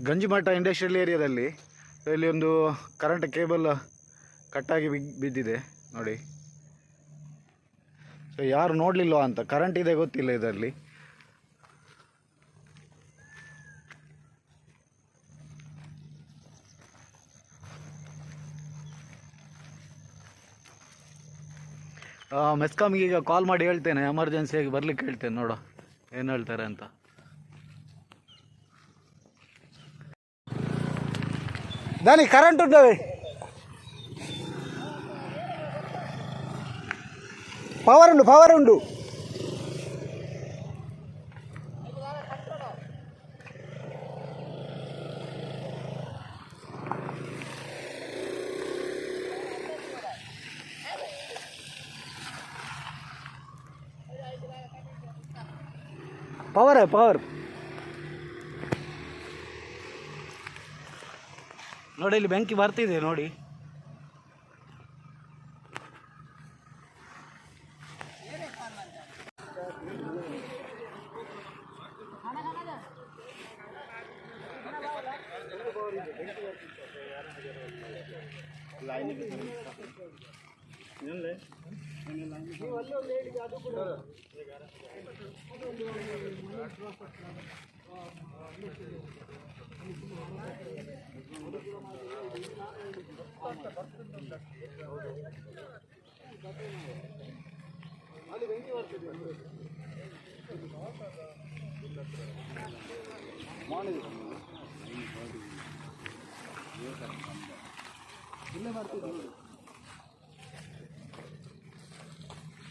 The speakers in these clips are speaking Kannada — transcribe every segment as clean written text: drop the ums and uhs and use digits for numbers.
ಗಂಜಿಮಠ ಇಂಡಸ್ಟ್ರಿಯಲ್ ಏರಿಯಾದಲ್ಲಿ ಇಲ್ಲಿ ಒಂದು ಕರೆಂಟ್ ಕೇಬಲ್ ಕಟ್ಟಾಗಿ ಬಿದ್ದಿದೆ ನೋಡಿ. ಸೊ ಯಾರು ನೋಡಲಿಲ್ವಾ ಅಂತ, ಕರೆಂಟ್ ಇದೆ ಗೊತ್ತಿಲ್ಲ ಇದರಲ್ಲಿ. ಮೆಸ್ಕಾಮ್ಗೆ ಈಗ ಕಾಲ್ ಮಾಡಿ ಹೇಳ್ತೇನೆ, ಎಮರ್ಜೆನ್ಸಿಯಾಗಿ ಬರ್ಲಿಕ್ಕೆ ಹೇಳ್ತೇನೆ, ನೋಡ ಏನು ಹೇಳ್ತಾರೆ ಅಂತ. ದಾನಿ ಕರೆಂಟ್ ಉಂಟವೆ, ಪವರ್ ಉಂಟು, ಪವರ್ ಉಂಟು. ಪವರ್ ಪವರ್ ನೋಡಿ, ಇಲ್ಲಿ ಬೆಂಕಿ ಬರ್ತಿದೆ ನೋಡಿ.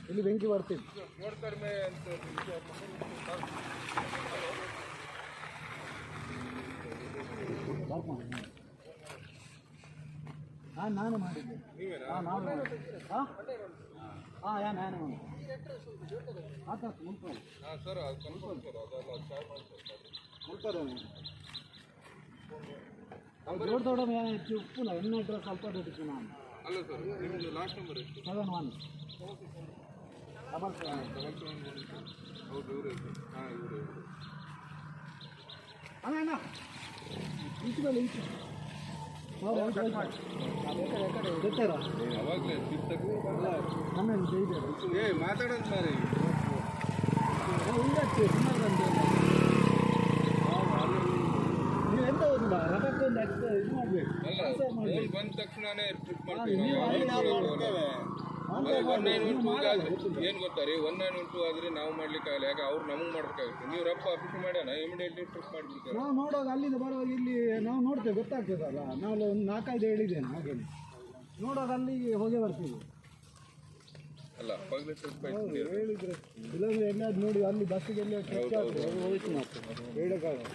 ಇಲ್ಲಿ ಬೆಂಕಿ ಬರ್ತಿದೆ. ನಾನೇ ಮಾಡಿದ್ದೆ. ನಾನೇ ದೊಡ್ಡ ದೊಡ್ಡ ಉಪ್ಪು ಎಣ್ಣೆ ಇಟ್ಟರೆ ಸ್ವಲ್ಪ ದುಡ್ಡು ನಾನು. ಅಲ್ಲ ಸರ್, ನಿಮ್ಮದು ಲಾಸ್ಟ್ ನಂಬರ್ ಎಷ್ಟು? 71 ಹೌದು, ಇವರೇ. ಹಾಂ, ಇವರೇ. ಅಣ್ಣ ಇಂಚು ಮೇಲೆ ಇಂಚು ಮಾತಾಡೋದು ಮಾರಿ ನೀವು ಎಂತ ಓದಿಲ್ಲ, ರಥಕ್ಕೆ ಒಂದು ಇದು ಮಾಡಬೇಕು. ಬಂದ ತಕ್ಷಣನೇ ಏನು ಗೊತ್ತಾರೆ, 192 ಆದರೆ ನಾವು ಮಾಡ್ಲಿಕ್ಕೆ ಆಗಲ್ಲ. ಯಾಕೆ ಅವ್ರು ನಮಗೆ ಮಾಡ್ಬೇಕಾಗುತ್ತೆ. ನೀವು ರಪ್ಪ ಆಫೀಸ್ ಮಾಡ್ಯಾನ ಇಮಿಡಿಯೇಟ್ಲಿ ಟ್ರಿಪ್ ಮಾಡಿಬಿಡ್ತಾರೆ. ನಾವು ನೋಡುವಾಗ ಅಲ್ಲಿಂದ ಬರುವಾಗ ಇಲ್ಲಿ ನಾವು ನೋಡ್ತೇವೆ, ಗೊತ್ತಾಗ್ತದಲ್ಲ. ನಾವು ಒಂದು 4-5 ಹೇಳಿದ್ದೇನೆ ಹಾಗೆ ನೋಡುವಾಗ ಅಲ್ಲಿ ಹೋಗಿ ಬರ್ತೀವಿ ಅಲ್ಲ. ಹೇಳಿದ್ರೆ ಇಲ್ಲಾಂದ್ರೆ ಎಲ್ಲಾದ್ರು ನೋಡಿ ಅಲ್ಲಿ ಬಸ್ಸಿಗೆ ಎಲ್ಲ ಹೋಯ್ತು ಮಾತ್ರ ಹೇಳೋಕ್ಕಾಗಲ್ಲ.